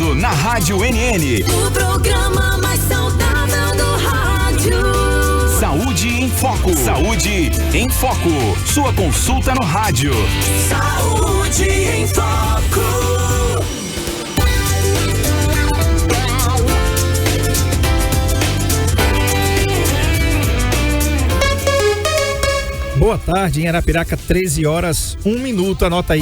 começando na Rádio NN. O programa mais saudável do rádio. Saúde em Foco. Saúde em Foco. Sua consulta no rádio. Saúde em Foco. Boa tarde, em Arapiraca, 13 horas, 1 minuto, anota aí.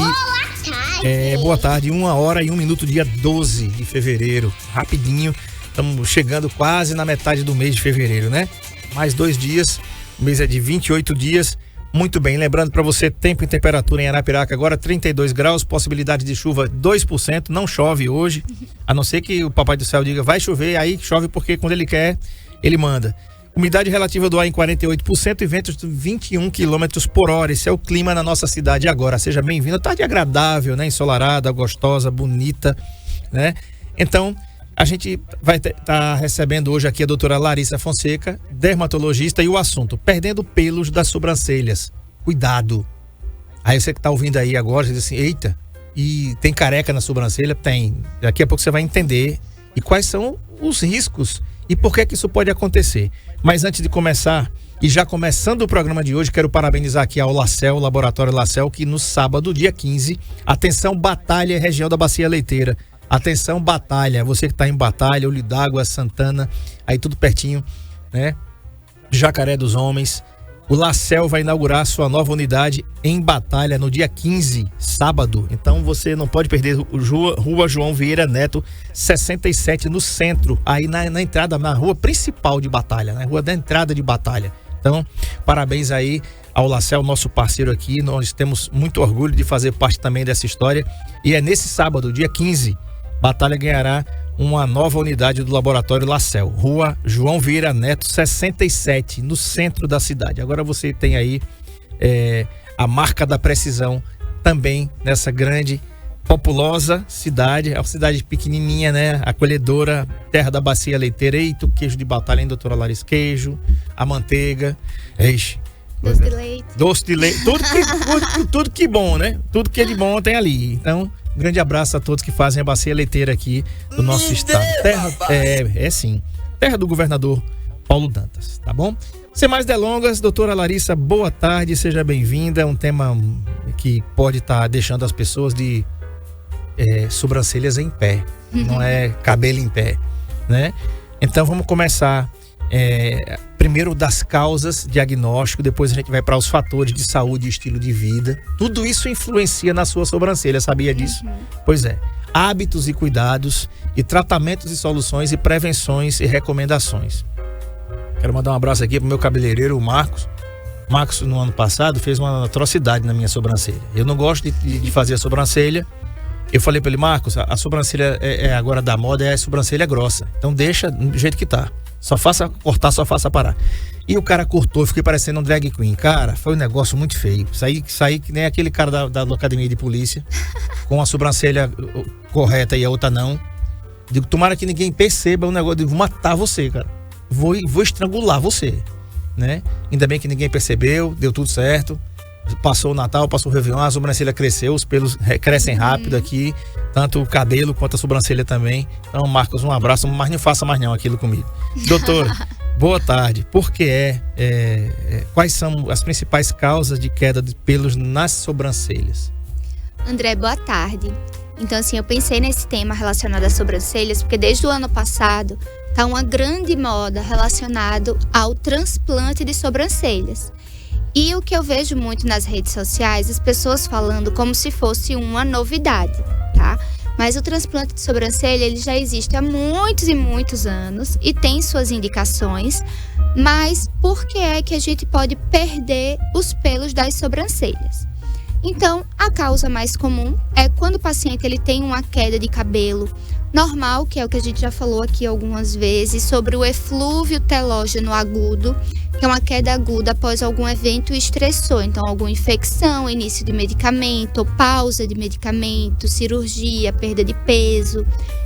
Boa tarde, 1 hora e 1 minuto, dia 12 de fevereiro. Rapidinho, estamos chegando quase na metade do mês de fevereiro, né? Mais 2 dias, o mês é de 28 dias. Muito bem, lembrando para você, tempo e temperatura em Arapiraca agora 32 graus, possibilidade de chuva 2%, não chove hoje, a não ser que o Papai do Céu diga vai chover, aí chove porque quando ele quer, ele manda. Umidade relativa do ar em 48% e ventos de 21 km por hora. Esse é o clima na nossa cidade agora. Seja bem-vindo. Tarde agradável, né? Ensolarada, gostosa, bonita, né? Então, a gente vai estar recebendo hoje aqui a doutora Larissa Fonseca, dermatologista, e o assunto: perdendo pelos das sobrancelhas. Cuidado. Aí você que está ouvindo aí agora, diz assim, eita, e tem careca na sobrancelha? Tem. Daqui a pouco você vai entender. E quais são os riscos e por que isso pode acontecer. Mas antes de começar, e já começando o programa de hoje, quero parabenizar aqui ao LACEL, Laboratório LACEL, que no sábado, dia 15, atenção Batalha, região da Bacia Leiteira. Atenção Batalha, você que está em Batalha, Olho d'Água, Santana, aí tudo pertinho, né? Jacaré dos Homens. O LACEL vai inaugurar sua nova unidade em Batalha no dia 15, sábado. Então você não pode perder. Rua João Vieira Neto, 67, no centro, aí na entrada, na rua principal de Batalha, na rua da entrada de Batalha. Então, parabéns aí ao LACEL, nosso parceiro aqui. Nós temos muito orgulho de fazer parte também dessa história. E é nesse sábado, dia 15, Batalha ganhará uma nova unidade do Laboratório LACEL, Rua João Vieira Neto, 67, no centro da cidade. Agora você tem aí a marca da precisão também nessa grande, populosa cidade. É uma cidade pequenininha, né? Acolhedora, terra da Bacia Leiteira. Eita, o queijo de Batalha, hein, doutora Larissa? Queijo, a manteiga, doce de leite. Doce de leite, tudo que bom, né? Tudo que é de bom tem ali. Então, um grande abraço a todos que fazem a Bacia Leiteira aqui do nosso estado. Sim. Terra do governador Paulo Dantas, tá bom? Sem mais delongas, doutora Larissa, boa tarde, seja bem-vinda. É um tema que pode estar deixando as pessoas de sobrancelhas em pé, não é cabelo em pé, né? Então vamos começar primeiro das causas, diagnóstico, depois a gente vai para os fatores de saúde e estilo de vida. Tudo isso influencia na sua sobrancelha, sabia disso? Pois é. Hábitos e cuidados, e tratamentos e soluções, e prevenções e recomendações. Quero mandar um abraço aqui pro meu cabeleireiro, o Marcos. Marcos, no ano passado, fez uma atrocidade na minha sobrancelha. Eu não gosto de fazer a sobrancelha. Eu falei para ele, Marcos, a sobrancelha agora da moda é a sobrancelha grossa. Então deixa do jeito que tá. Só faça cortar, só faça parar. E o cara cortou, fiquei parecendo um drag queen. Cara, foi um negócio muito feio. Saí que nem aquele cara da academia de polícia, com a sobrancelha correta e a outra não. Digo, tomara que ninguém perceba o negócio, digo, vou matar você, cara. Vou estrangular você, né? Ainda bem que ninguém percebeu, deu tudo certo. Passou o Natal, passou o Réveillon, a sobrancelha cresceu, os pelos crescem rápido aqui, tanto o cabelo quanto a sobrancelha também. Então, Marcos, um abraço, mas não faça mais não aquilo comigo. Doutor, boa tarde. Por que quais são as principais causas de queda de pelos nas sobrancelhas? André, boa tarde. Então, assim, eu pensei nesse tema relacionado às sobrancelhas, porque desde o ano passado tá uma grande moda relacionado ao transplante de sobrancelhas. E o que eu vejo muito nas redes sociais, as pessoas falando como se fosse uma novidade, tá? Mas o transplante de sobrancelha, ele já existe há muitos e muitos anos e tem suas indicações. Mas por que é que a gente pode perder os pelos das sobrancelhas? Então, a causa mais comum é quando o paciente ele tem uma queda de cabelo normal, que é o que a gente já falou aqui algumas vezes, sobre o eflúvio telógeno agudo, que é uma queda aguda após algum evento estressor. Então, alguma infecção, início de medicamento, ou pausa de medicamento, cirurgia, perda de peso.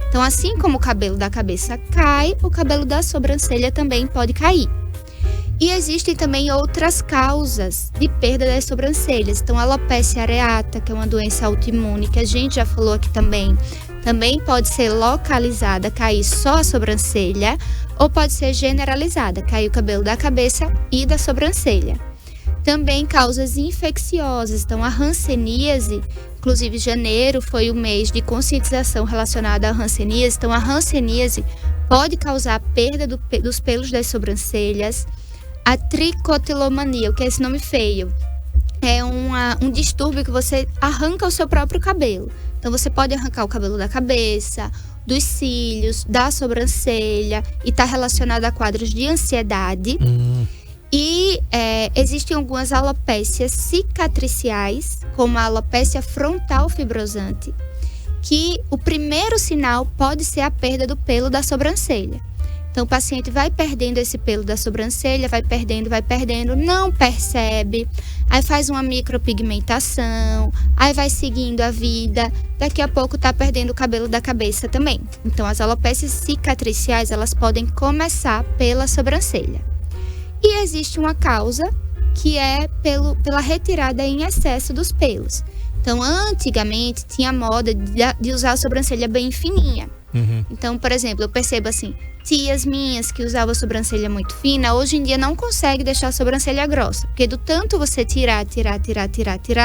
Então, assim como o cabelo da cabeça cai, o cabelo da sobrancelha também pode cair. E existem também outras causas de perda das sobrancelhas. Então, a alopecia areata, que é uma doença autoimune, que a gente já falou aqui também Também pode ser localizada, cair só a sobrancelha, ou pode ser generalizada, cair o cabelo da cabeça e da sobrancelha. Também causas infecciosas, então a hanseníase, inclusive janeiro foi o mês de conscientização relacionada à hanseníase, então a hanseníase pode causar perda dos pelos das sobrancelhas. A tricotilomania, o que é esse nome feio? É um distúrbio que você arranca o seu próprio cabelo. Então você pode arrancar o cabelo da cabeça, dos cílios, da sobrancelha, e está relacionado a quadros de ansiedade. E existem algumas alopécias cicatriciais, como a alopécia frontal fibrosante, que o primeiro sinal pode ser a perda do pelo da sobrancelha. Então o paciente vai perdendo esse pelo da sobrancelha, vai perdendo, não percebe, aí faz uma micropigmentação, aí vai seguindo a vida, daqui a pouco tá perdendo o cabelo da cabeça também. Então as alopécias cicatriciais, elas podem começar pela sobrancelha. E existe uma causa que é pela retirada em excesso dos pelos. Então antigamente tinha moda de usar a sobrancelha bem fininha. Então, por exemplo, eu percebo assim, tias minhas que usavam a sobrancelha muito fina, hoje em dia não consegue deixar a sobrancelha grossa, porque do tanto você tirar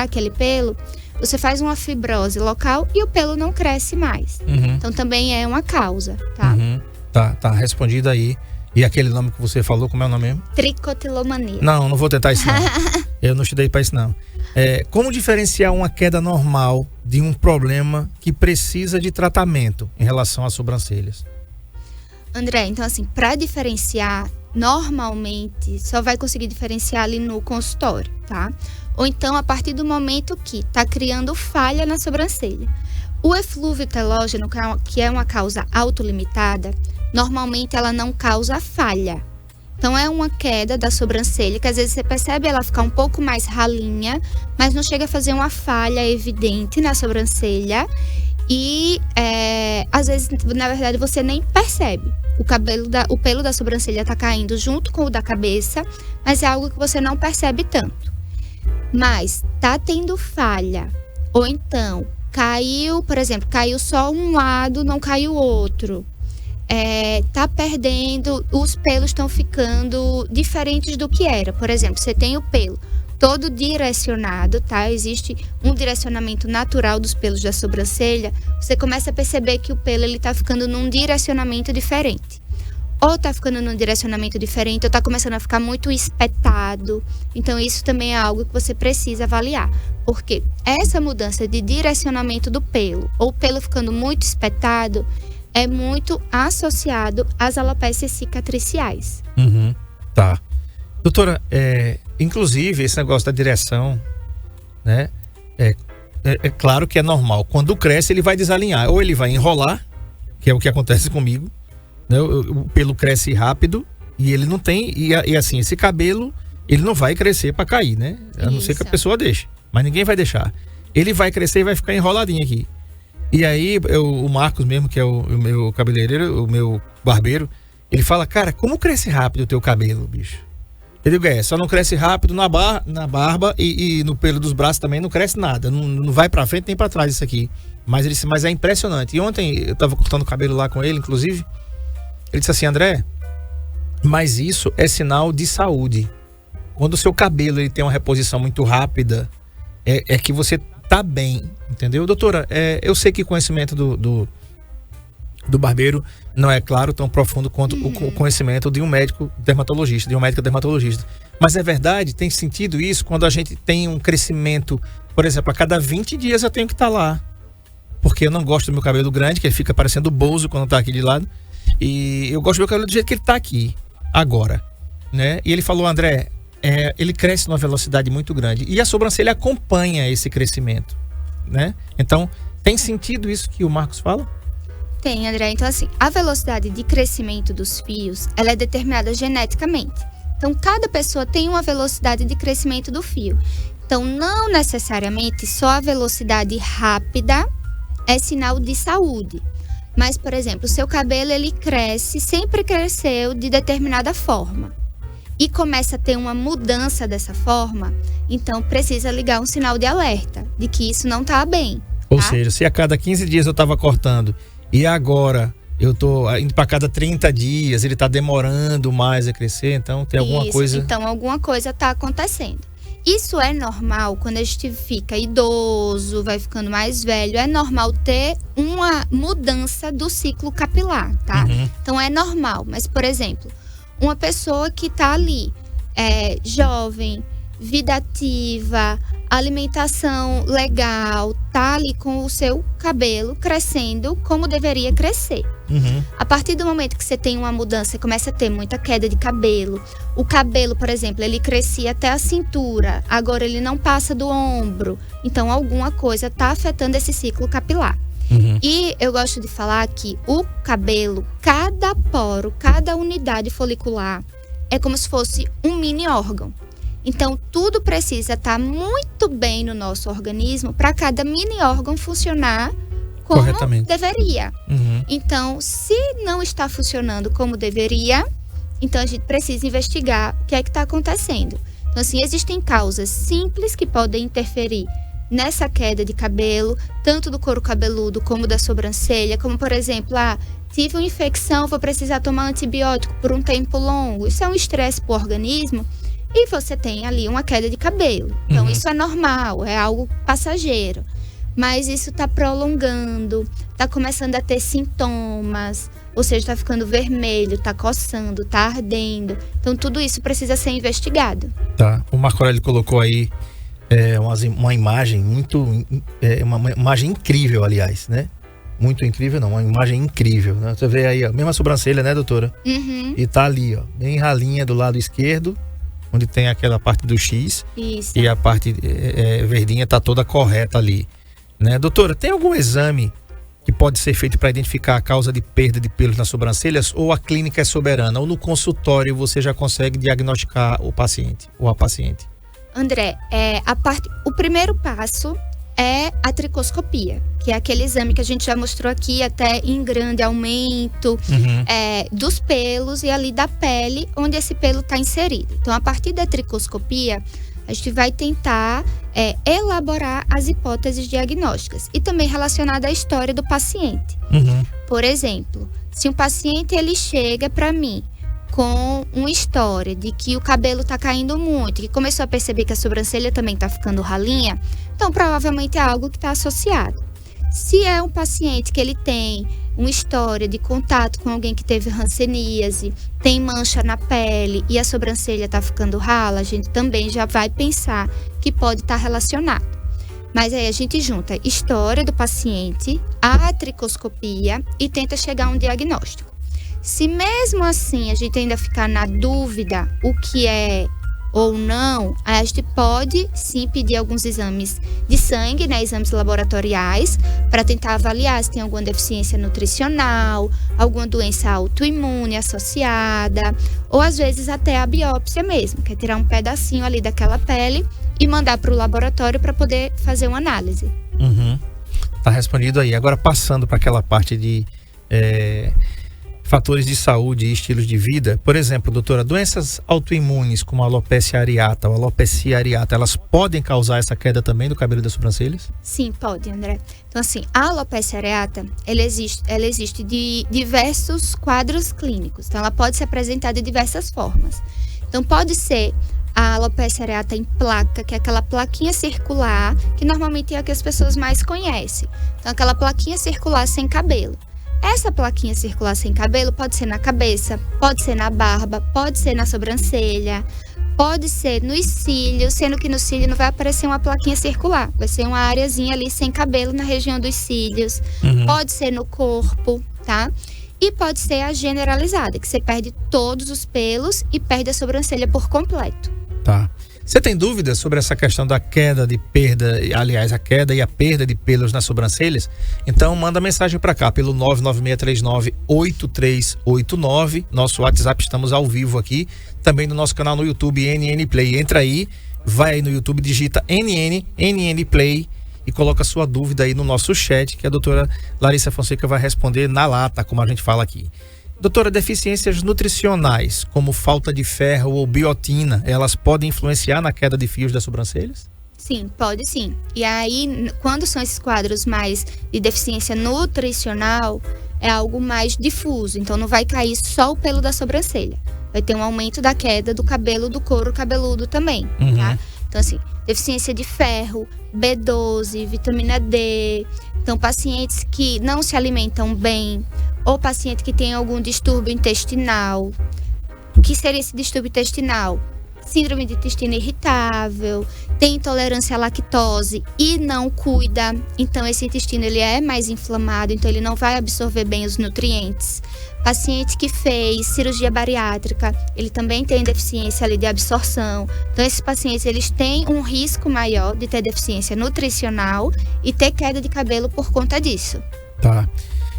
aquele pelo, você faz uma fibrose local e o pelo não cresce mais. Então também é uma causa, tá? Tá respondido aí. E aquele nome que você falou, como é o nome mesmo? Tricotilomania. Não vou tentar isso não. Eu não estudei para isso não. Como diferenciar uma queda normal de um problema que precisa de tratamento em relação às sobrancelhas? André, então assim, para diferenciar, normalmente só vai conseguir diferenciar ali no consultório, tá? Ou então a partir do momento que tá criando falha na sobrancelha. O eflúvio telógeno, que é uma causa autolimitada, normalmente ela não causa falha. Então é uma queda da sobrancelha, que às vezes você percebe ela ficar um pouco mais ralinha, mas não chega a fazer uma falha evidente na sobrancelha. E às vezes, na verdade, você nem percebe. O pelo da sobrancelha tá caindo junto com o da cabeça, mas é algo que você não percebe tanto. Mas tá tendo falha, ou então caiu, por exemplo, caiu só um lado, não caiu o outro. Tá perdendo, os pelos estão ficando diferentes do que era. Por exemplo, você tem o pelo todo direcionado, tá? Existe um direcionamento natural dos pelos da sobrancelha. Você começa a perceber que o pelo ele tá ficando num direcionamento diferente. Ou tá ficando num direcionamento diferente, ou tá começando a ficar muito espetado. Então isso também é algo que você precisa avaliar. Porque essa mudança de direcionamento do pelo, ou o pelo ficando muito espetado, é muito associado às alopécias cicatriciais. Tá. Doutora, inclusive esse negócio da direção, né? É claro que é normal. Quando cresce, ele vai desalinhar. Ou ele vai enrolar, que é o que acontece comigo, né? O pelo cresce rápido e ele não tem. E assim, esse cabelo, ele não vai crescer para cair, né? A não ser que a pessoa deixe. Mas ninguém vai deixar. Ele vai crescer e vai ficar enroladinho aqui. E aí, o Marcos mesmo, que é o meu cabeleireiro, o meu barbeiro, ele fala, cara, como cresce rápido o teu cabelo, bicho? Eu digo, só não cresce rápido na barba e no pelo dos braços também não cresce nada. Não vai pra frente nem pra trás isso aqui. Mas ele disse, mas é impressionante. E ontem eu tava cortando o cabelo lá com ele, inclusive. Ele disse assim, André, mas isso é sinal de saúde. Quando o seu cabelo ele tem uma reposição muito rápida, é que você tá bem, entendeu? Doutora, eu sei que o conhecimento do barbeiro não é, claro, tão profundo quanto o conhecimento de um médico dermatologista, de uma médica dermatologista. Mas é verdade, tem sentido isso quando a gente tem um crescimento, por exemplo, a cada 20 dias eu tenho que estar lá. Porque eu não gosto do meu cabelo grande, que ele fica parecendo bozo quando tá aqui de lado. E eu gosto do meu cabelo do jeito que ele tá aqui, agora, né? E ele falou, André, ele cresce numa velocidade muito grande. E a sobrancelha acompanha esse crescimento, né? Então, tem sentido isso que o Marcos fala? Tem, André. Então, assim, a velocidade de crescimento dos fios, ela é determinada geneticamente. Então, cada pessoa tem uma velocidade de crescimento do fio. Então, não necessariamente só a velocidade rápida é sinal de saúde. Mas, por exemplo, o seu cabelo, ele cresce, sempre cresceu de determinada forma. E começa a ter uma mudança dessa forma, então precisa ligar um sinal de alerta, de que isso não está bem. Ou tá? seja, se a cada 15 dias eu estava cortando e agora eu tô indo para cada 30 dias, ele tá demorando mais a crescer, então tem alguma Isso, coisa... Então, alguma coisa tá acontecendo. Isso é normal quando a gente fica idoso, vai ficando mais velho. É normal ter uma mudança do ciclo capilar, tá? Uhum. Então, é normal. Mas, por exemplo, uma pessoa que tá ali, jovem, vida ativa, alimentação legal, tá ali com o seu cabelo crescendo como deveria crescer. Uhum. A partir do momento que você tem uma mudança, você começa a ter muita queda de cabelo. O cabelo, por exemplo, ele crescia até a cintura, agora ele não passa do ombro. Então, alguma coisa está afetando esse ciclo capilar. Uhum. E eu gosto de falar que o cabelo, cada poro, cada unidade folicular, é como se fosse um mini órgão. Então, tudo precisa estar muito bem no nosso organismo para cada mini órgão funcionar como Corretamente. deveria. Uhum. Então, se não está funcionando como deveria, então a gente precisa investigar o que é que está acontecendo. Então, assim, existem causas simples que podem interferir nessa queda de cabelo, tanto do couro cabeludo como da sobrancelha, como, por exemplo, tive uma infecção, vou precisar tomar antibiótico por um tempo longo. Isso é um estresse para o organismo e você tem ali uma queda de cabelo. Então, isso é normal, é algo passageiro. Mas isso está prolongando, está começando a ter sintomas, ou seja, está ficando vermelho, está coçando, está ardendo. Então, tudo isso precisa ser investigado. Tá. O Marco Aurélio colocou aí uma imagem uma imagem incrível, aliás, né? Muito incrível, não, uma imagem incrível, né? Você vê aí, a mesma sobrancelha, né, doutora? Uhum. E tá ali, ó, bem ralinha do lado esquerdo, onde tem aquela parte do X. Isso. E a parte verdinha tá toda correta ali, né? Doutora, tem algum exame que pode ser feito para identificar a causa de perda de pelos nas sobrancelhas, ou a clínica é soberana, ou no consultório você já consegue diagnosticar o paciente ou a paciente? André, o primeiro passo é a tricoscopia, que é aquele exame que a gente já mostrou aqui, até em grande aumento dos pelos e ali da pele, onde esse pelo está inserido. Então, a partir da tricoscopia, a gente vai tentar elaborar as hipóteses diagnósticas e também relacionada à história do paciente. Uhum. Por exemplo, se um paciente ele chega para mim com uma história de que o cabelo está caindo muito, que começou a perceber que a sobrancelha também está ficando ralinha, então provavelmente é algo que está associado. Se é um paciente que ele tem uma história de contato com alguém que teve hanseníase, tem mancha na pele e a sobrancelha está ficando rala, a gente também já vai pensar que pode estar relacionado. Mas aí a gente junta a história do paciente, a tricoscopia e tenta chegar a um diagnóstico. Se mesmo assim a gente ainda ficar na dúvida o que é ou não, a gente pode sim pedir alguns exames de sangue, né, exames laboratoriais, para tentar avaliar se tem alguma deficiência nutricional, alguma doença autoimune associada, ou às vezes até a biópsia mesmo, que é tirar um pedacinho ali daquela pele e mandar para o laboratório para poder fazer uma análise. Uhum. Tá respondido aí. Agora passando para aquela parte de fatores de saúde e estilos de vida, por exemplo, doutora, doenças autoimunes como a alopecia areata ou alopecia areata, elas podem causar essa queda também do cabelo das sobrancelhas? Sim, pode, André. Então, assim, a alopecia areata, ela existe de diversos quadros clínicos. Então, ela pode se apresentar de diversas formas. Então, pode ser a alopecia areata em placa, que é aquela plaquinha circular, que normalmente é a que as pessoas mais conhecem. Então, aquela plaquinha circular sem cabelo. Essa plaquinha circular sem cabelo pode ser na cabeça, pode ser na barba, pode ser na sobrancelha, pode ser nos cílios, sendo que no cílio não vai aparecer uma plaquinha circular, vai ser uma areazinha ali sem cabelo na região dos cílios, pode ser no corpo, tá? E pode ser a generalizada, que você perde todos os pelos e perde a sobrancelha por completo. Tá. Você tem dúvidas sobre essa questão da queda de perda, aliás, a queda e a perda de pelos nas sobrancelhas? Então manda mensagem para cá pelo 996398389, nosso WhatsApp, estamos ao vivo aqui, também no nosso canal no YouTube, NN Play. Entra aí, vai aí no YouTube, digita NN Play e coloca sua dúvida aí no nosso chat, que a doutora Larissa Fonseca vai responder na lata, como a gente fala aqui. Doutora, deficiências nutricionais, como falta de ferro ou biotina, elas podem influenciar na queda de fios das sobrancelhas? Sim, pode sim. E aí, quando são esses quadros mais de deficiência nutricional, é algo mais difuso. Então, não vai cair só o pelo da sobrancelha. Vai ter um aumento da queda do cabelo, do couro cabeludo também, tá? Então, assim, deficiência de ferro, B12, vitamina D. Então, pacientes que não se alimentam bem, ou paciente que tem algum distúrbio intestinal. O que seria esse distúrbio intestinal? Síndrome de intestino irritável, tem intolerância à lactose e não cuida. Então, esse intestino ele é mais inflamado, então ele não vai absorver bem os nutrientes. Paciente que fez cirurgia bariátrica, ele também tem deficiência ali de absorção. Então, esses pacientes eles têm um risco maior de ter deficiência nutricional e ter queda de cabelo por conta disso. Tá.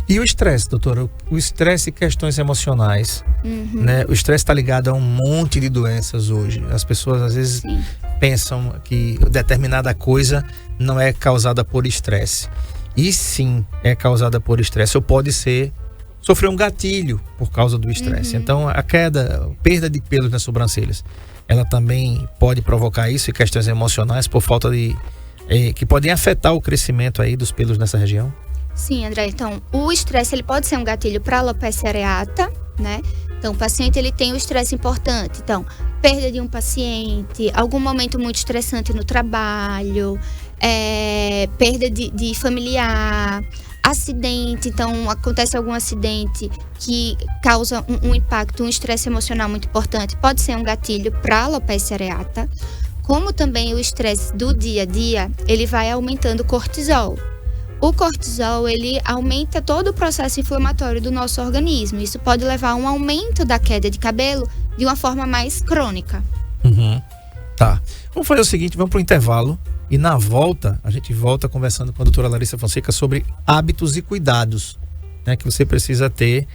E o estresse, doutora? O estresse e questões emocionais, né? O estresse está ligado a um monte de doenças hoje. As pessoas às vezes pensam que determinada coisa não é causada por estresse. E sim, é causada por estresse. Ou pode sofrer um gatilho por causa do estresse. Então, a perda de pelos nas sobrancelhas, ela também pode provocar isso e questões emocionais por falta de... que podem afetar o crescimento aí dos pelos nessa região? Sim, André. Então, o estresse ele pode ser um gatilho para a alopecia areata, né? Então, o paciente ele tem o estresse importante. Então, perda de um paciente, algum momento muito estressante no trabalho, perda de familiar, acidente. Então, acontece algum acidente que causa um impacto, um estresse emocional muito importante. Pode ser um gatilho para a alopecia areata. Como também o estresse do dia a dia, ele vai aumentando o cortisol. O cortisol, ele aumenta todo o processo inflamatório do nosso organismo. Isso pode levar a um aumento da queda de cabelo de uma forma mais crônica. Tá. Vamos fazer o seguinte, vamos para o intervalo e na volta, a gente volta conversando com a doutora Larissa Fonseca sobre hábitos e cuidados, né, que você precisa ter,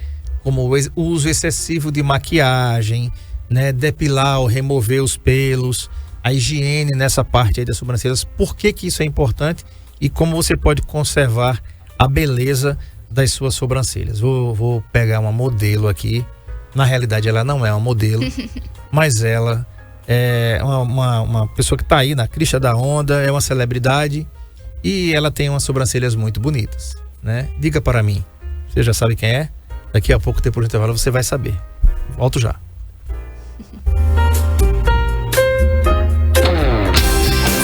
como o uso excessivo de maquiagem, né, depilar ou remover os pelos, a higiene nessa parte aí das sobrancelhas, por que isso é importante e como você pode conservar a beleza das suas sobrancelhas. Vou pegar uma modelo aqui. Na realidade, ela não é uma modelo, mas ela é uma pessoa que está aí na crista da onda, é uma celebridade e ela tem umas sobrancelhas muito bonitas, né? Diga para mim, você já sabe quem é? Daqui a pouco, depois do intervalo, você vai saber. Volto já.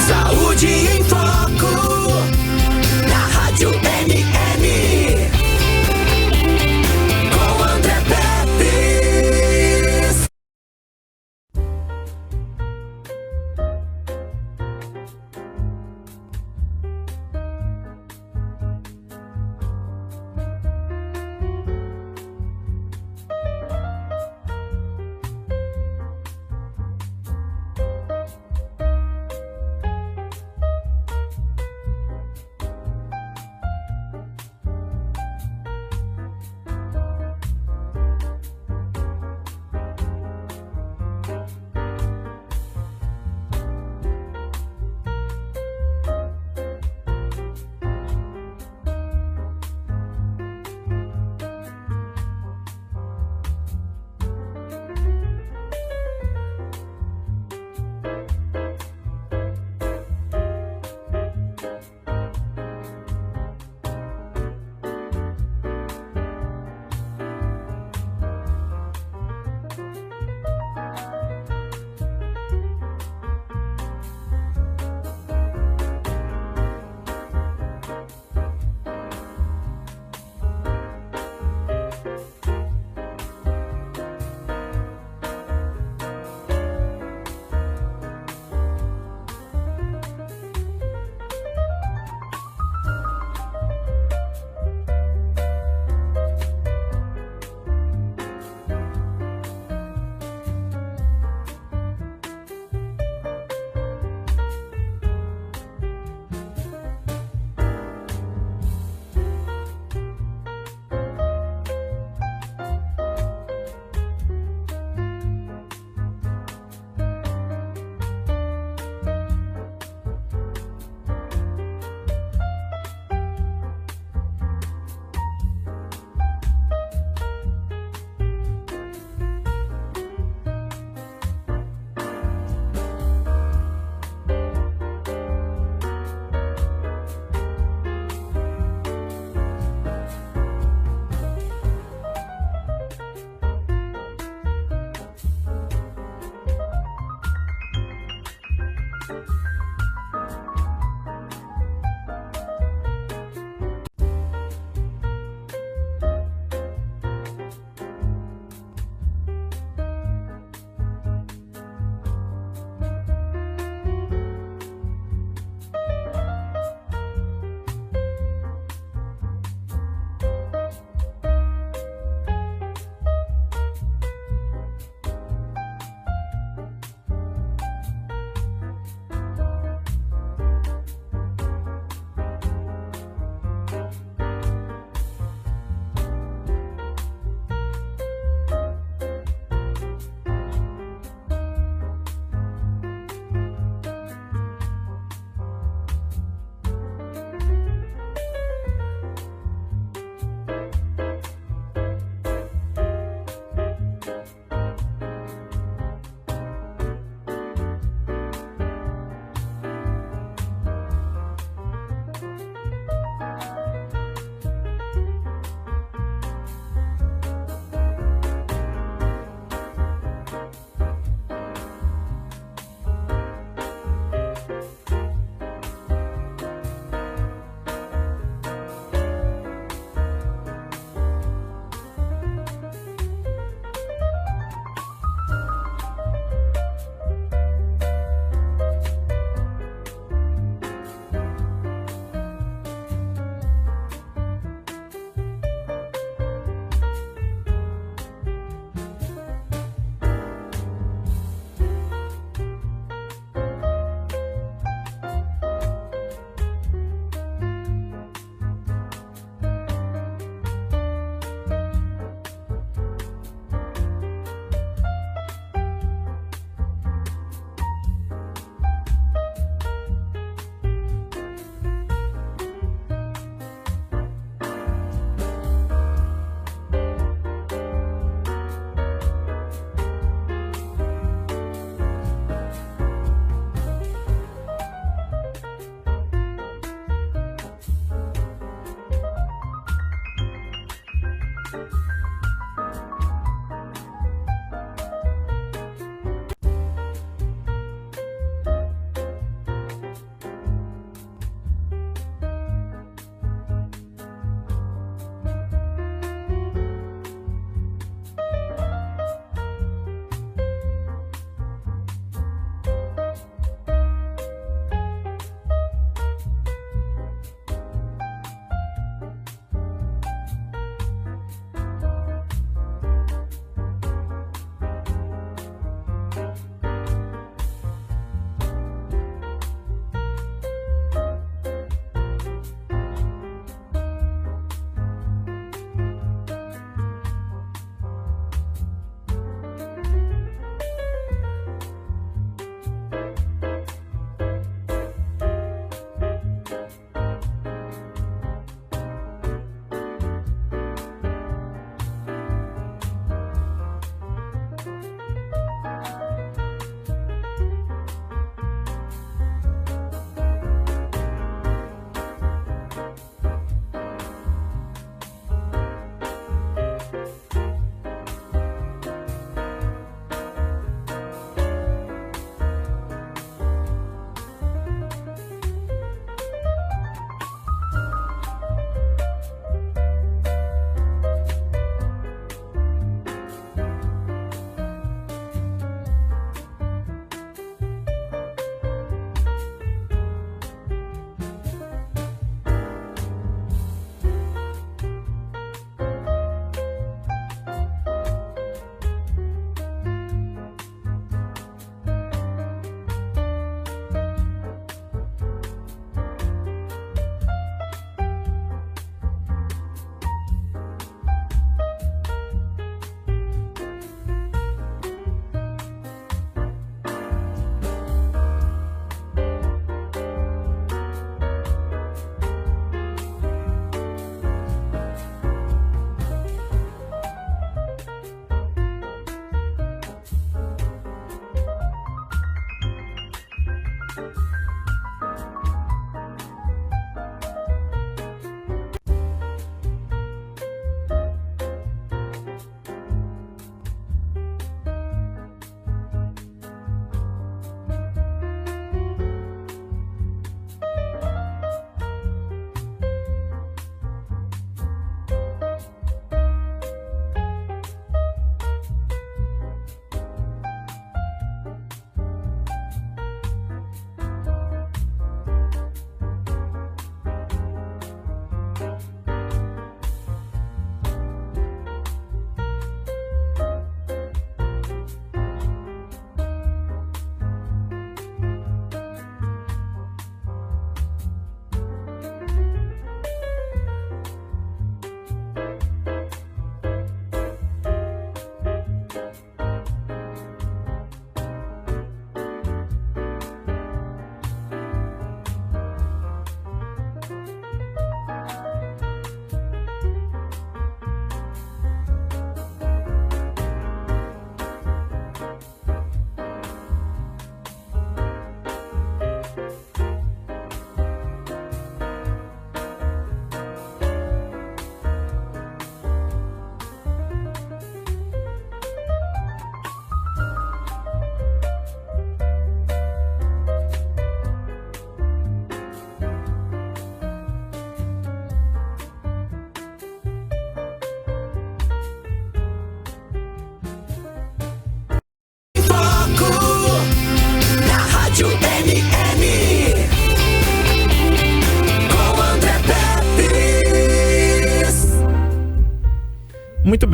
Saúde em Foco. Rádio NN com André Pepes.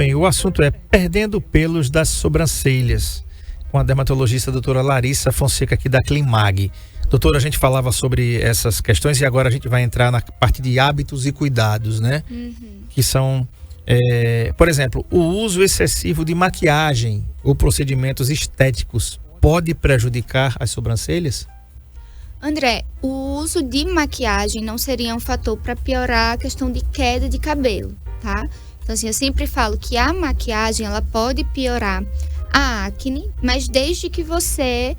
bem, o assunto é perdendo pelos das sobrancelhas, com a dermatologista doutora Larissa Fonseca aqui da Climag. Doutora, a gente falava sobre essas questões e agora a gente vai entrar na parte de hábitos e cuidados, né? Que são, por exemplo, o uso excessivo de maquiagem ou procedimentos estéticos pode prejudicar as sobrancelhas? André, o uso de maquiagem não seria um fator para piorar a questão de queda de cabelo, tá? Então, assim, eu sempre falo que a maquiagem, ela pode piorar a acne, mas desde que você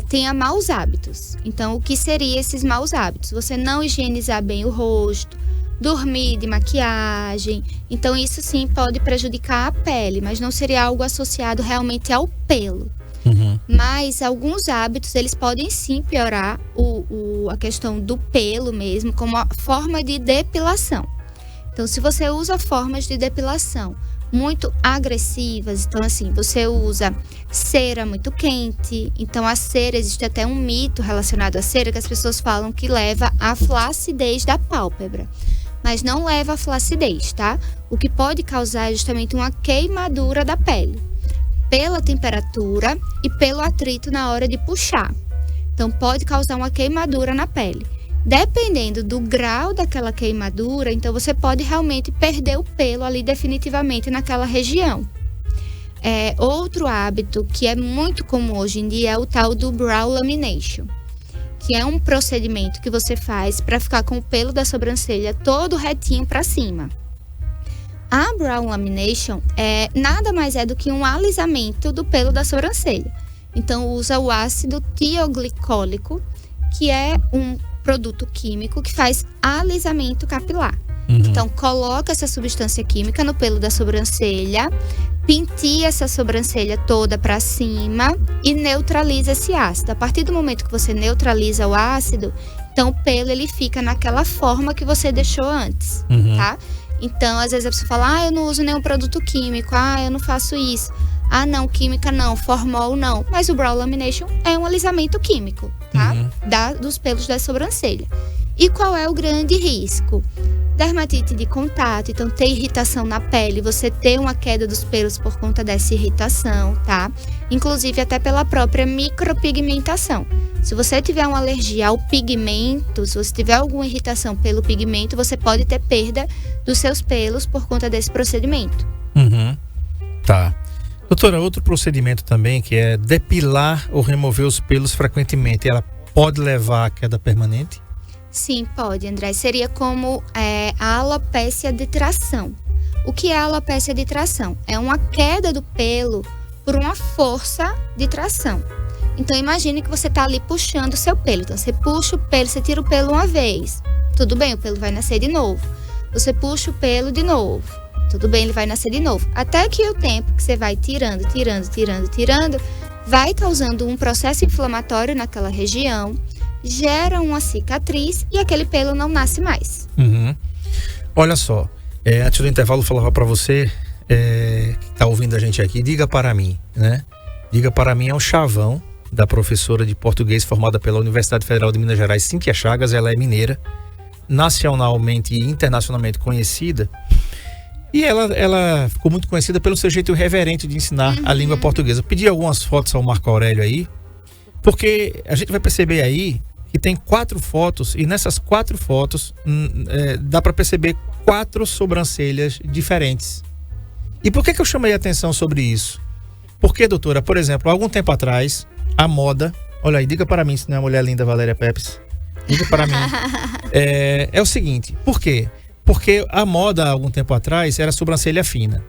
tenha maus hábitos. Então, o que seriam esses maus hábitos? Você não higienizar bem o rosto, dormir de maquiagem. Então, isso sim pode prejudicar a pele, mas não seria algo associado realmente ao pelo. Mas alguns hábitos, eles podem sim piorar a questão do pelo mesmo, como a forma de depilação. Então, se você usa formas de depilação muito agressivas, então assim, você usa cera muito quente, então a cera, existe até um mito relacionado à cera que as pessoas falam que leva à flacidez da pálpebra, mas não leva à flacidez, tá? O que pode causar é justamente uma queimadura da pele, pela temperatura e pelo atrito na hora de puxar. Então pode causar uma queimadura na pele. Dependendo do grau daquela queimadura, então você pode realmente perder o pelo ali definitivamente naquela região. Outro hábito que é muito comum hoje em dia é o tal do brow lamination, que é um procedimento que você faz para ficar com o pelo da sobrancelha todo retinho para cima. A brow lamination nada mais é do que um alisamento do pelo da sobrancelha. Então usa o ácido tioglicólico, que é um produto químico que faz alisamento capilar. Então coloca essa substância química no pelo da sobrancelha, penteia essa sobrancelha toda para cima e neutraliza esse ácido. A partir do momento que você neutraliza o ácido, então o pelo ele fica naquela forma que você deixou antes, tá? Então às vezes a pessoa fala, eu não uso nenhum produto químico, eu não faço isso. Não, química não, formol não. Mas o brow lamination é um alisamento químico, tá? Dos pelos da sobrancelha. E qual é o grande risco? Dermatite de contato, então ter irritação na pele, você ter uma queda dos pelos por conta dessa irritação, tá? Inclusive até pela própria micropigmentação. Se você tiver uma alergia ao pigmento, se você tiver alguma irritação pelo pigmento, você pode ter perda dos seus pelos por conta desse procedimento. Tá. Doutora, outro procedimento também que é depilar ou remover os pelos frequentemente, ela pode levar à queda permanente? Sim, pode, André. Seria como a alopécia de tração. O que é a alopécia de tração? É uma queda do pelo por uma força de tração. Então imagine que você está ali puxando o seu pelo. Então você puxa o pelo, você tira o pelo uma vez. Tudo bem, o pelo vai nascer de novo. Você puxa o pelo de novo. Tudo bem, ele vai nascer de novo. Até que o tempo que você vai tirando, vai causando um processo inflamatório naquela região, gera uma cicatriz e aquele pelo não nasce mais. Olha só, antes do intervalo eu falava para você, que está ouvindo a gente aqui, diga para mim, né? Diga para mim é um chavão da professora de português formada pela Universidade Federal de Minas Gerais, Cíntia Chagas. Ela é mineira, nacionalmente e internacionalmente conhecida. E ela ficou muito conhecida pelo seu jeito irreverente de ensinar a língua portuguesa. Eu pedi algumas fotos ao Marco Aurélio aí, porque a gente vai perceber aí que tem 4 fotos, e nessas 4 fotos dá para perceber 4 sobrancelhas diferentes. E por que eu chamei a atenção sobre isso? Porque, doutora, por exemplo, há algum tempo atrás, a moda... Olha aí, diga para mim se não é a mulher linda Valéria Pepes. Diga para mim. É o seguinte, por quê? Porque a moda, há algum tempo atrás, era sobrancelha fina.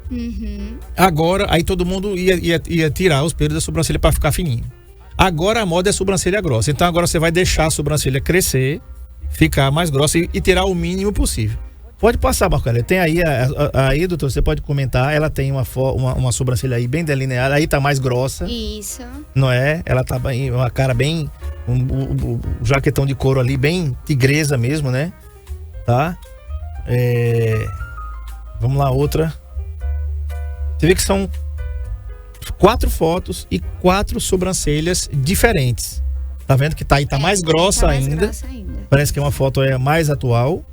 Agora, aí todo mundo ia tirar os pelos da sobrancelha para ficar fininho. Agora a moda é sobrancelha grossa. Então agora você vai deixar a sobrancelha crescer, ficar mais grossa e tirar o mínimo possível. Pode passar, Marco Aurélio. Tem aí, doutor, você pode comentar. Ela tem uma sobrancelha aí bem delineada. Aí tá mais grossa. Isso. Não é? Ela tá bem, uma cara bem... Um jaquetão de couro ali, bem tigresa mesmo, né? Tá? Vamos lá, outra. Você vê que são 4 fotos e 4 sobrancelhas diferentes. Tá vendo que tá aí, tá mais grossa ainda. Parece que uma foto é mais atual,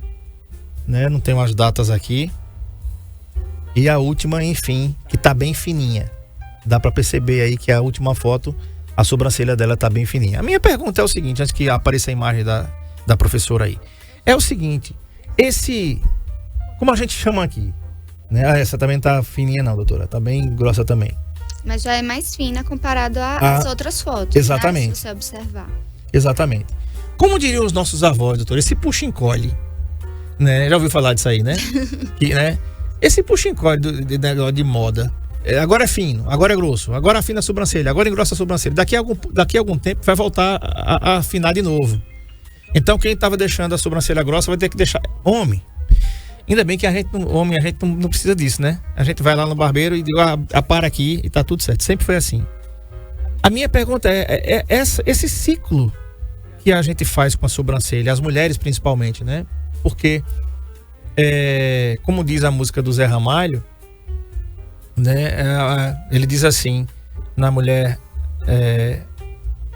né? Não tem umas datas aqui. E a última, enfim, que tá bem fininha. Dá pra perceber aí que a última foto, a sobrancelha dela tá bem fininha. A minha pergunta é o seguinte, antes que apareça a imagem da professora aí. É o seguinte, como a gente chama aqui, né? Essa também tá fininha não, doutora, tá bem grossa também. Mas já é mais fina comparado às outras fotos. Exatamente. Né? Se você observar. Exatamente. Como diriam os nossos avós, doutora, esse puxa-encolhe, né? Já ouviu falar disso aí, né? Né? Esse puxa-encolhe de moda, agora é fino, agora é grosso, agora afina a sobrancelha, agora engrossa a sobrancelha. Daqui a algum tempo vai voltar a afinar de novo. Então quem estava deixando a sobrancelha grossa vai ter que deixar. Homem, ainda bem que a gente não precisa disso, né? A gente vai lá no barbeiro e diz, para aqui e tá tudo certo. Sempre foi assim. A minha pergunta é esse ciclo que a gente faz com a sobrancelha, as mulheres principalmente, né? Porque, como diz a música do Zé Ramalho, né? Ele diz assim, na mulher,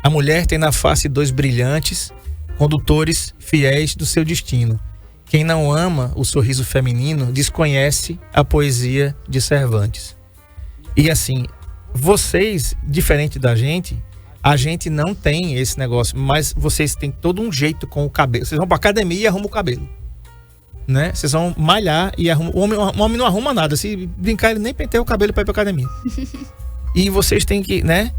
a mulher tem na face 2 brilhantes condutores fiéis do seu destino. Quem não ama o sorriso feminino desconhece a poesia de Cervantes. E assim, vocês, diferente da gente, a gente não tem esse negócio, mas vocês têm todo um jeito com o cabelo. Vocês vão pra academia e arrumam o cabelo, né? Vocês vão malhar e arrumam. O homem não arruma nada. Se brincar, ele nem penteia o cabelo pra ir pra academia. E vocês têm que, né?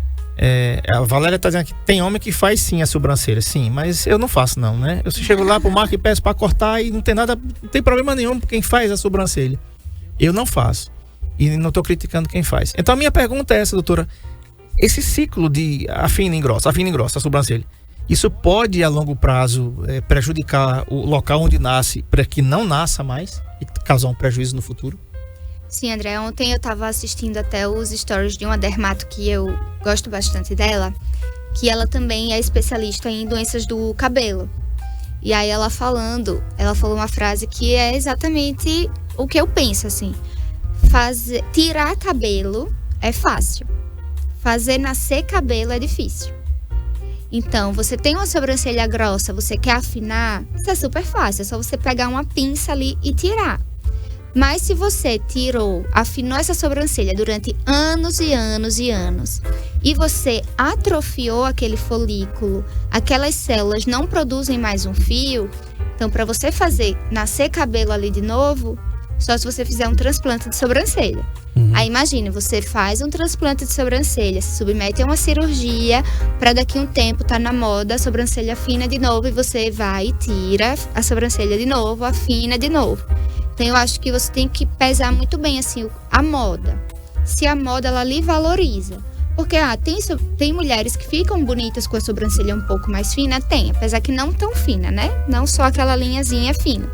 A Valéria tá dizendo que tem homem que faz sim a sobrancelha. Sim, mas eu não faço não, né? Eu chego lá pro Marco e peço pra cortar e não tem problema nenhum quem faz a sobrancelha. Eu não faço. E não tô criticando quem faz. Então a minha pergunta é essa, doutora. Esse ciclo de afina e engrossa a sobrancelha, isso pode a longo prazo prejudicar o local onde nasce para que não nasça mais e causar um prejuízo no futuro? Sim, André, ontem eu tava assistindo até os stories de uma dermato que eu gosto bastante dela, que ela também é especialista em doenças do cabelo. E aí ela falou uma frase que é exatamente o que eu penso, assim. Tirar cabelo é fácil. Fazer nascer cabelo é difícil. Então, você tem uma sobrancelha grossa, você quer afinar, isso é super fácil, é só você pegar uma pinça ali e tirar. Mas se você afinou essa sobrancelha durante anos e anos e anos, e você atrofiou aquele folículo, aquelas células não produzem mais um fio, então para você fazer nascer cabelo ali de novo, só se você fizer um transplante de sobrancelha. Aí imagine, você faz um transplante de sobrancelha, se submete a uma cirurgia, para daqui a um tempo tá na moda a sobrancelha fina de novo, e você vai e tira a sobrancelha de novo, afina de novo. Então eu acho que você tem que pesar muito bem assim a moda. Se a moda ela lhe valoriza. Porque tem mulheres que ficam bonitas com a sobrancelha um pouco mais fina, tem, apesar que não tão fina, né? Não só aquela linhazinha fina.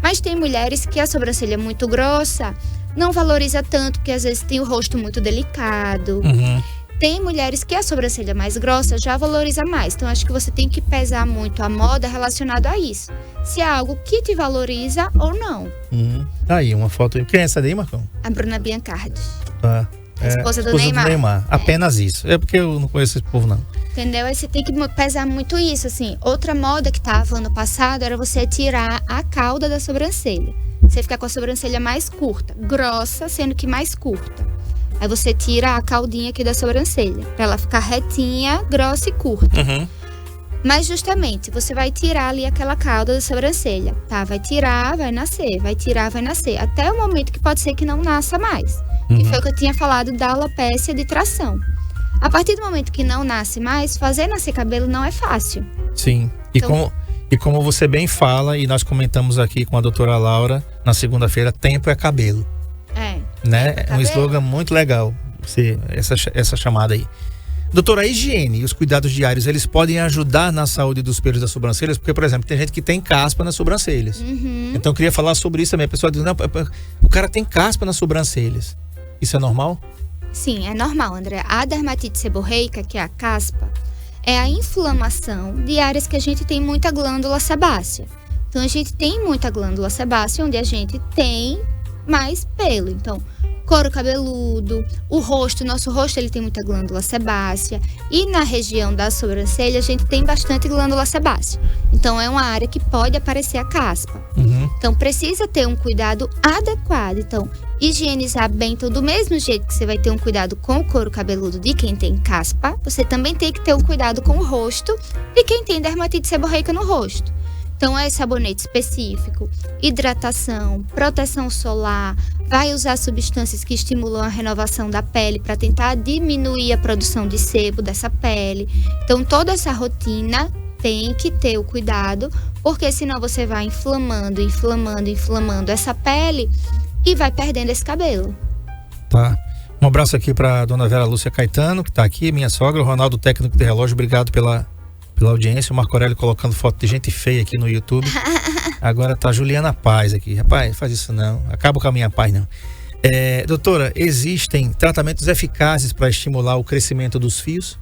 Mas tem mulheres que a sobrancelha é muito grossa, não valoriza tanto, porque às vezes tem o rosto muito delicado. Tem mulheres que a sobrancelha mais grossa já valoriza mais. Então acho que você tem que pesar muito a moda relacionado a isso. Se é algo que te valoriza ou não. Tá aí uma foto. Quem é essa daí, Marcão? A Bruna Biancardi. Tá. A esposa do Neymar. Apenas isso. É porque eu não conheço esse povo, não. Entendeu? Aí você tem que pesar muito isso, assim. Outra moda que tava ano passado era você tirar a cauda da sobrancelha. Você ficar com a sobrancelha mais curta. Grossa, sendo que mais curta. Aí você tira a caudinha aqui da sobrancelha, pra ela ficar retinha, grossa e curta. Mas justamente, você vai tirar ali aquela cauda da sobrancelha. Tá, vai tirar, vai nascer. Vai tirar, vai nascer. Até o momento que pode ser que não nasça mais. Que foi o que eu tinha falado da alopécia de tração. A partir do momento que não nasce mais, fazer nascer cabelo não é fácil. Sim. E como você bem fala, e nós comentamos aqui com a doutora Laura, na segunda-feira, tempo é cabelo. Né? É um slogan muito legal, essa chamada aí. Doutora, a higiene e os cuidados diários, eles podem ajudar na saúde dos pelos das sobrancelhas? Porque, por exemplo, tem gente que tem caspa nas sobrancelhas. Então eu queria falar sobre isso também. A pessoa diz, não, o cara tem caspa nas sobrancelhas. Isso é normal? Sim, é normal, André. A dermatite seborreica, que é a caspa, é a inflamação de áreas que a gente tem muita glândula sebácea. Então a gente tem muita glândula sebácea, onde a gente tem mais pelo. Então, couro cabeludo, nosso rosto ele tem muita glândula sebácea, e na região da sobrancelha a gente tem bastante glândula sebácea. Então é uma área que pode aparecer a caspa. Então precisa ter um cuidado adequado. Então, higienizar bem. Então, do mesmo jeito que você vai ter um cuidado com o couro cabeludo de quem tem caspa, você também tem que ter um cuidado com o rosto de quem tem dermatite seborreica no rosto. Então, é sabonete específico, hidratação, proteção solar, vai usar substâncias que estimulam a renovação da pele para tentar diminuir a produção de sebo dessa pele. Então, toda essa rotina tem que ter o cuidado, porque senão você vai inflamando essa pele e vai perdendo esse cabelo. Tá. Um abraço aqui para dona Vera Lúcia Caetano, que tá aqui, minha sogra, o Ronaldo, técnico de relógio, obrigado pela audiência. O Marco Aurélio colocando foto de gente feia aqui no YouTube. Agora tá a Juliana Paz aqui. Rapaz, faz isso não. Acaba com a minha paz, não. Doutora, existem tratamentos eficazes para estimular o crescimento dos fios?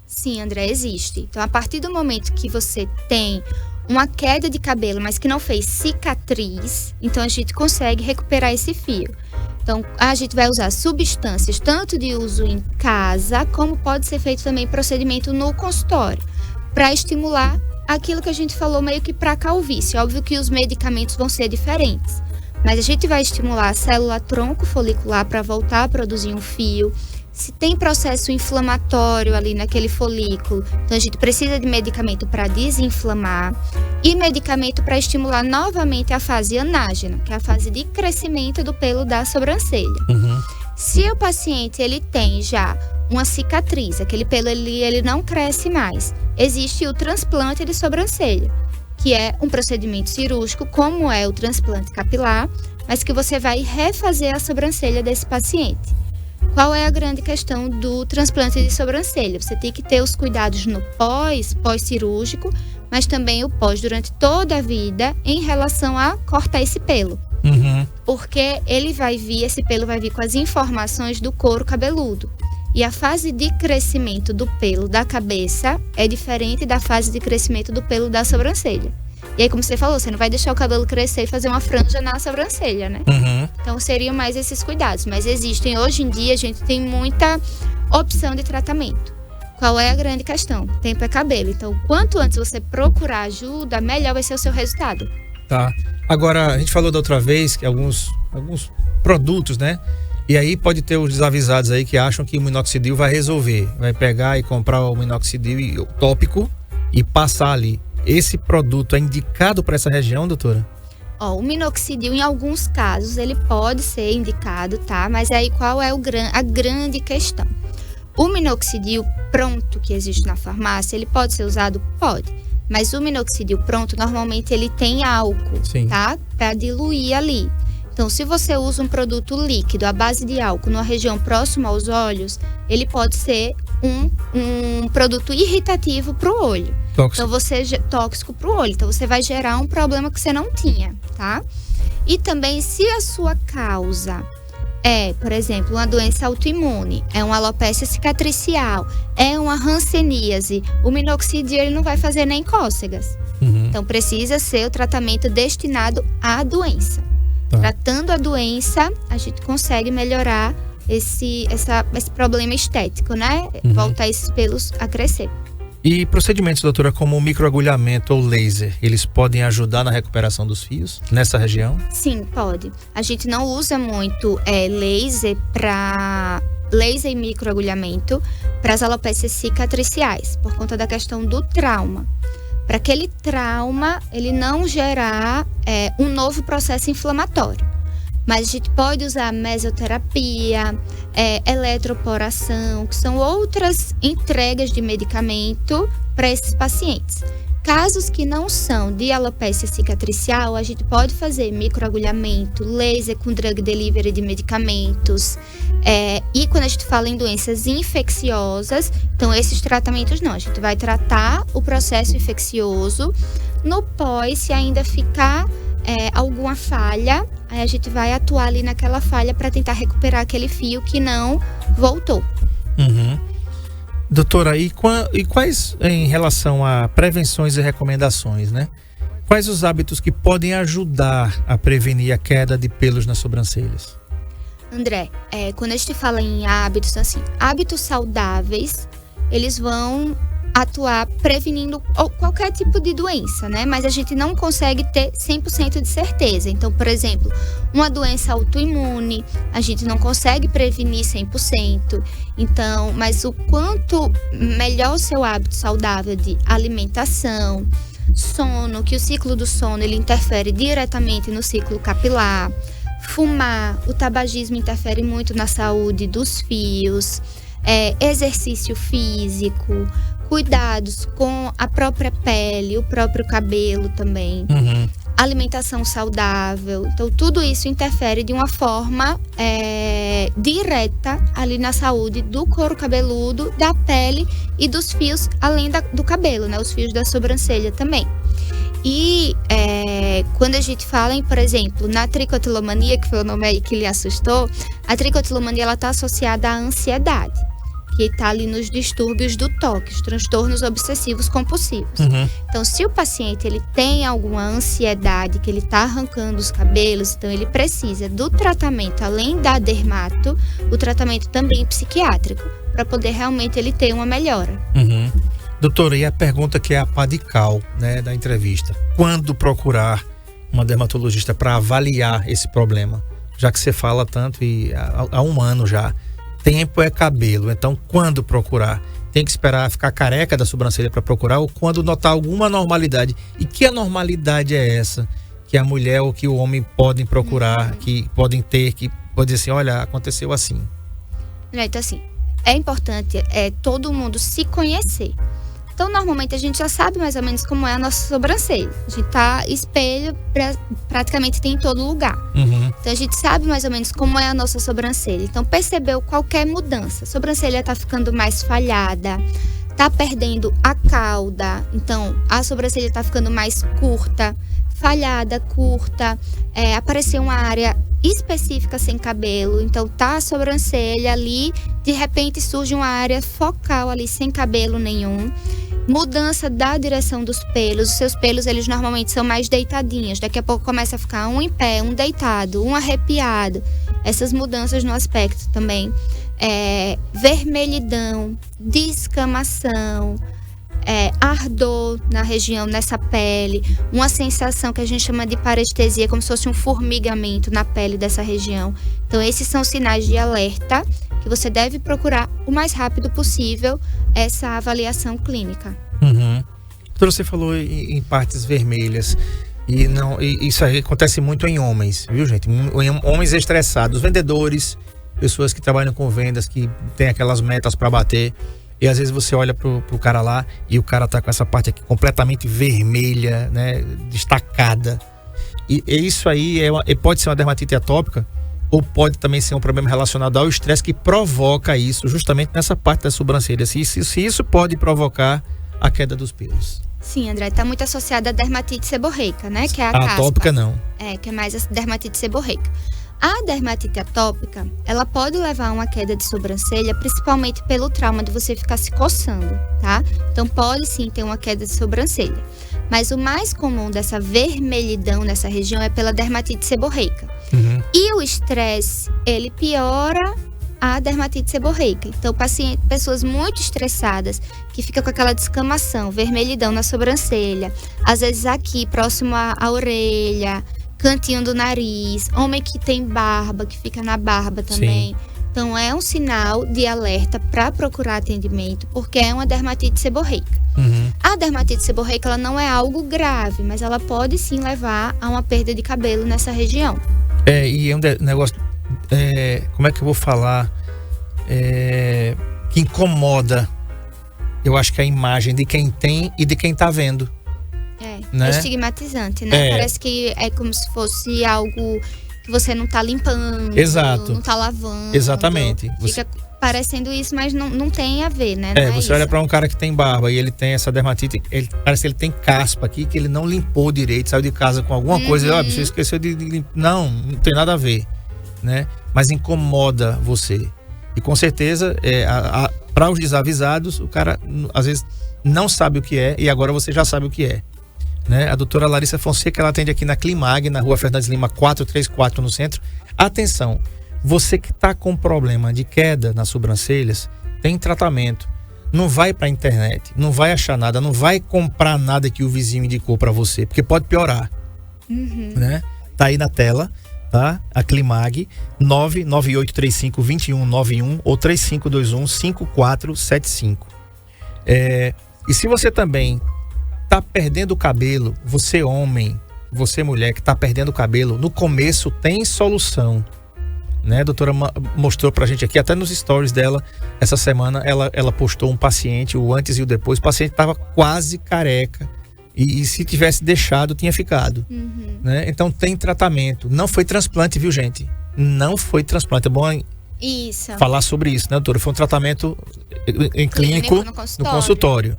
Sim, André, existe. Então, a partir do momento que você tem uma queda de cabelo, mas que não fez cicatriz, então a gente consegue recuperar esse fio. Então, a gente vai usar substâncias tanto de uso em casa, como pode ser feito também procedimento no consultório, para estimular aquilo que a gente falou meio que para calvície. Óbvio que os medicamentos vão ser diferentes, mas a gente vai estimular a célula tronco folicular para voltar a produzir um fio. Se tem processo inflamatório ali naquele folículo, então a gente precisa de medicamento para desinflamar e medicamento para estimular novamente a fase anágena, que é a fase de crescimento do pelo da sobrancelha. Se o paciente ele tem já uma cicatriz, aquele pelo ele não cresce mais, existe o transplante de sobrancelha, que é um procedimento cirúrgico, como é o transplante capilar, mas que você vai refazer a sobrancelha desse paciente. Qual é a grande questão do transplante de sobrancelha? Você tem que ter os cuidados no pós-cirúrgico, mas também o pós durante toda a vida em relação a cortar esse pelo. Porque esse pelo vai vir com as informações do couro cabeludo. E a fase de crescimento do pelo da cabeça é diferente da fase de crescimento do pelo da sobrancelha. E aí, como você falou, você não vai deixar o cabelo crescer e fazer uma franja na sobrancelha, né? Então, seriam mais esses cuidados. Mas existem, hoje em dia, a gente tem muita opção de tratamento. Qual é a grande questão? Tempo é cabelo. Então, quanto antes você procurar ajuda, melhor vai ser o seu resultado. Tá. Agora, a gente falou da outra vez que alguns produtos, né? E aí pode ter os desavisados aí que acham que o minoxidil vai resolver. Vai pegar e comprar o minoxidil tópico e passar ali. Esse produto é indicado para essa região, doutora? O minoxidil, em alguns casos, ele pode ser indicado, tá? Mas aí qual é a grande questão? O minoxidil pronto que existe na farmácia, ele pode ser usado? Pode. Mas o minoxidil pronto, normalmente ele tem álcool, Sim. Tá? Para diluir ali. Então, se você usa um produto líquido à base de álcool numa região próxima aos olhos, ele pode ser um produto irritativo para o olho. Tóxico. Então, tóxico para o olho. Então, você vai gerar um problema que você não tinha, tá? E também, se a sua causa é, por exemplo, uma doença autoimune, é uma alopecia cicatricial, é uma hanseníase, o minoxidil ele não vai fazer nem cócegas. Então, precisa ser o tratamento destinado à doença. Tá. Tratando a doença, a gente consegue melhorar esse problema estético, né? Voltar esses pelos a crescer. E procedimentos, doutora, como o microagulhamento ou laser, eles podem ajudar na recuperação dos fios nessa região? Sim, pode. A gente não usa muito laser e microagulhamento para as alopécias cicatriciais, por conta da questão do trauma. Para aquele trauma, ele não gerar um novo processo inflamatório. Mas a gente pode usar mesoterapia, eletroporação, que são outras entregas de medicamento para esses pacientes. Casos que não são de alopecia cicatricial, a gente pode fazer microagulhamento, laser com drug delivery de medicamentos. E quando a gente fala em doenças infecciosas, então esses tratamentos não. A gente vai tratar o processo infeccioso. No pós, se ainda ficar alguma falha, aí a gente vai atuar ali naquela falha para tentar recuperar aquele fio que não voltou. Doutora, e quais em relação a prevenções e recomendações, né? Quais os hábitos que podem ajudar a prevenir a queda de pelos nas sobrancelhas? André, quando a gente fala em hábitos, assim, hábitos saudáveis, eles vão atuar prevenindo qualquer tipo de doença, né? Mas a gente não consegue ter 100% de certeza. Então, por exemplo, uma doença autoimune, a gente não consegue prevenir 100%. Então, mas o quanto melhor o seu hábito saudável de alimentação, sono, que o ciclo do sono ele interfere diretamente no ciclo capilar, fumar, o tabagismo interfere muito na saúde dos fios, exercício físico, cuidados com a própria pele, o próprio cabelo também, alimentação saudável. Então, tudo isso interfere de uma forma direta ali na saúde do couro cabeludo, da pele e dos fios, além do cabelo, né? Os fios da sobrancelha também. E quando a gente fala em, por exemplo, na tricotilomania, que foi o nome aí que lhe assustou, a tricotilomania ela está associada à ansiedade, que está ali nos distúrbios do toque, os transtornos obsessivos compulsivos. Então, se o paciente ele tem alguma ansiedade, que ele está arrancando os cabelos, então ele precisa do tratamento, além da dermato, o tratamento também psiquiátrico, para poder realmente ele ter uma melhora. Doutora, e a pergunta que é a pá de cal, né, da entrevista. Quando procurar uma dermatologista para avaliar esse problema? Já que você fala tanto e há um ano já. Tempo é cabelo, então quando procurar? Tem que esperar ficar careca da sobrancelha para procurar ou quando notar alguma anormalidade? E que anormalidade é essa que a mulher ou que o homem podem procurar, que podem ter, que pode dizer assim, olha, aconteceu assim? Então assim, é importante todo mundo se conhecer. Então, normalmente, a gente já sabe mais ou menos como é a nossa sobrancelha. A gente tá espelho, praticamente tem em todo lugar. Então, a gente sabe mais ou menos como é a nossa sobrancelha. Então, percebeu qualquer mudança. A sobrancelha tá ficando mais falhada, tá perdendo a cauda. Então, a sobrancelha tá ficando mais curta, falhada, curta. Apareceu uma área específica sem cabelo. Então, tá a sobrancelha ali, de repente surge uma área focal ali sem cabelo nenhum. Mudança da direção dos pelos. Os seus pelos, eles normalmente são mais deitadinhos. Daqui a pouco começa a ficar um em pé, um deitado, um arrepiado. Essas mudanças no aspecto também. Vermelhidão, descamação, ardor na região, nessa pele. Uma sensação que a gente chama de parestesia, como se fosse um formigamento na pele dessa região. Então, esses são sinais de alerta que você deve procurar o mais rápido possível essa avaliação clínica. Doutora, você falou em partes vermelhas e isso aí acontece muito em homens, viu, gente? Homens estressados, vendedores, pessoas que trabalham com vendas, que tem aquelas metas para bater e às vezes você olha pro cara lá e o cara tá com essa parte aqui completamente vermelha, né, destacada. E isso aí pode ser uma dermatite atópica, ou pode também ser um problema relacionado ao estresse que provoca isso justamente nessa parte da sobrancelha. Se isso pode provocar a queda dos pelos. Sim, André, está muito associada à dermatite seborreica, né? Que é a caspa. Atópica não. Que é mais a dermatite seborreica. A dermatite atópica, ela pode levar a uma queda de sobrancelha, principalmente pelo trauma de você ficar se coçando, tá? Então pode sim ter uma queda de sobrancelha. Mas o mais comum dessa vermelhidão nessa região é pela dermatite seborreica. E o estresse, ele piora a dermatite seborreica. Então, pessoas muito estressadas, que ficam com aquela descamação, vermelhidão na sobrancelha, às vezes aqui, próximo à orelha, cantinho do nariz, homem que tem barba, que fica na barba também. Sim. Então, é um sinal de alerta para procurar atendimento, porque é uma dermatite seborreica. A dermatite seborreica, ela não é algo grave, mas ela pode sim levar a uma perda de cabelo nessa região. E é um negócio, como é que eu vou falar, que incomoda, eu acho que a imagem de quem tem e de quem tá vendo. Né? É estigmatizante, né? Parece que é como se fosse algo que você não tá limpando, exato, não tá lavando. Exatamente. Fica parecendo isso, mas não tem a ver, né? Você olha pra um cara que tem barba e ele tem essa dermatite, parece que ele tem caspa aqui, que ele não limpou direito, saiu de casa com alguma coisa, você esqueceu de limpar. Não tem nada a ver, né? Mas incomoda você. E com certeza, para os desavisados, o cara às vezes não sabe o que é e agora você já sabe o que é. né? A doutora Larissa Fonseca, ela atende aqui na Climag, na rua Fernandes Lima 434 no centro. Atenção, você que está com problema de queda nas sobrancelhas, tem tratamento. Não vai para a internet, não vai achar nada, não vai comprar nada que o vizinho indicou para você, porque pode piorar, né? Tá aí na tela, tá? A Climag, 99835-2191 ou 3521-5475. E se você também tá perdendo o cabelo, você homem, você mulher que tá perdendo o cabelo, no começo tem solução, né? A doutora mostrou pra gente aqui, até nos stories dela, essa semana ela postou um paciente, o antes e o depois. O paciente tava quase careca e se tivesse deixado, tinha ficado, né? Então tem tratamento. Não foi transplante, viu, gente? Não foi transplante. É bom falar sobre isso, né, doutora? Foi um tratamento em clínico no consultório.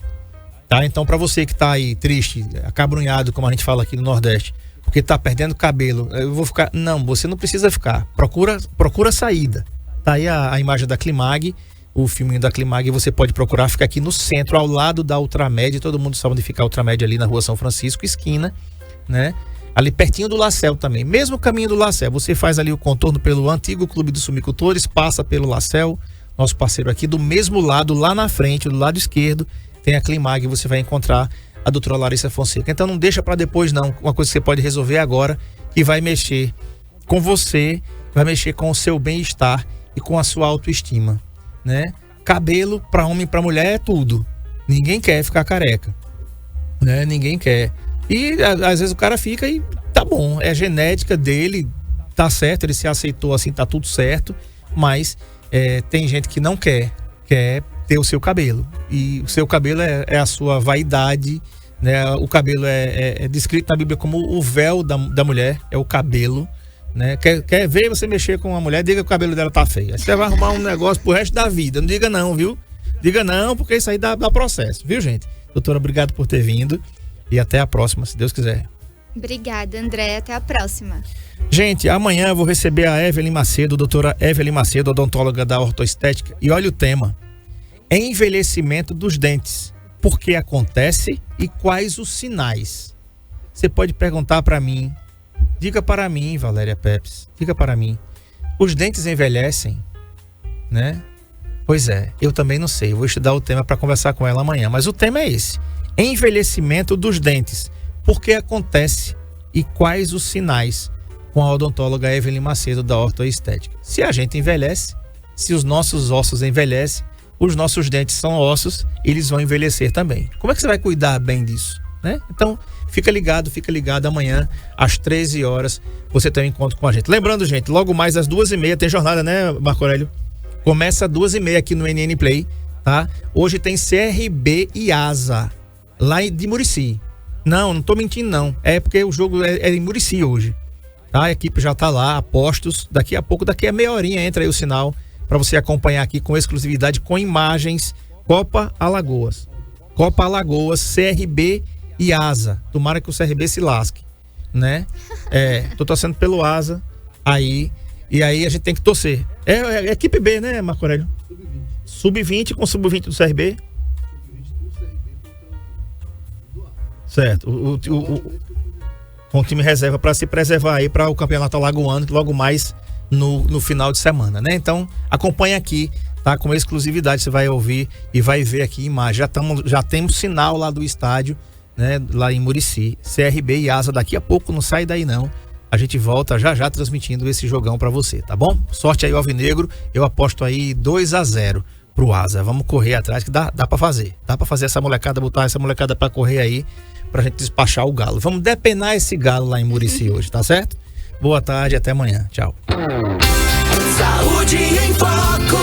Tá? Então, para você que tá aí triste, acabrunhado, como a gente fala aqui no Nordeste, porque tá perdendo cabelo, eu vou ficar... Não, você não precisa ficar. Procura saída. Tá aí a imagem da Climag, o filminho da Climag, você pode procurar, fica aqui no centro, ao lado da Ultramed. Todo mundo sabe onde fica a Ultramed, ali na rua São Francisco, esquina, né? Ali pertinho do Lacel também. Mesmo caminho do Lacel, você faz ali o contorno pelo antigo Clube dos Sumicultores, passa pelo Lacel, nosso parceiro aqui, do mesmo lado, lá na frente, do lado esquerdo, tem a Climag, você vai encontrar a doutora Larissa Fonseca. Então não deixa para depois não, uma coisa que você pode resolver agora, que vai mexer com você, vai mexer com o seu bem-estar e com a sua autoestima, né? Cabelo para homem e para mulher é tudo. Ninguém quer ficar careca, né? Ninguém quer. E às vezes o cara fica e tá bom, é a genética dele, tá certo, ele se aceitou assim, tá tudo certo, mas tem gente que não quer ter o seu cabelo. E o seu cabelo é a sua vaidade, né? O cabelo é descrito na Bíblia como o véu da mulher, é o cabelo, né? Quer ver você mexer com uma mulher, diga que o cabelo dela tá feio. Aí você vai arrumar um negócio pro resto da vida. Não diga não, viu? Diga não, porque isso aí dá processo, viu, gente? Doutora, obrigado por ter vindo e até a próxima, se Deus quiser. Obrigada, André. Até a próxima. Gente, amanhã eu vou receber a Evelyn Macedo, doutora Evelyn Macedo, odontóloga da Ortoestética. E olha o tema: envelhecimento dos dentes. Por que acontece e quais os sinais? Você pode perguntar para mim. Diga para mim, Valéria Pepes. Diga para mim. Os dentes envelhecem, né? Pois é, eu também não sei. Eu vou estudar o tema para conversar com ela amanhã. Mas o tema é esse: envelhecimento dos dentes. Por que acontece e quais os sinais? Com a odontóloga Evelyn Macedo da Ortoestética. Se a gente envelhece, se os nossos ossos envelhecem, os nossos dentes são ossos, eles vão envelhecer também. Como é que você vai cuidar bem disso, né? Então, fica ligado amanhã, às 13 horas, você tem um encontro com a gente. Lembrando, gente, logo mais às 2h30 tem jornada, né, Marco Aurélio? Começa às 2h30 aqui no NN Play, tá? Hoje tem CRB e ASA, lá de Murici. Não tô mentindo não, é porque o jogo é em Murici hoje, tá? A equipe já tá lá, apostos, daqui a meia horinha entra aí o sinal para você acompanhar aqui com exclusividade, com imagens, Copa Alagoas, CRB e ASA. Tomara que o CRB se lasque, né? Tô torcendo pelo ASA aí, e aí a gente tem que torcer. É equipe B, né, Marco Aurélio? Sub-20 com sub-20 do CRB. Certo. Com o time reserva para se preservar aí para o campeonato alagoano, logo mais no final de semana, né? Então, acompanha aqui, tá? Com exclusividade, você vai ouvir e vai ver aqui imagem. Já temos sinal lá do estádio, né? Lá em Murici, CRB e ASA. Daqui a pouco, não sai daí não. A gente volta já transmitindo esse jogão para você, tá bom? Sorte aí, Alvinegro. Eu aposto aí 2-0 pro ASA. Vamos correr atrás, que dá para fazer. Dá para fazer essa molecada, botar essa molecada para correr aí, pra gente despachar o galo. Vamos depenar esse galo lá em Murici hoje, tá certo? Boa tarde, até amanhã. Tchau. Saúde em Foco.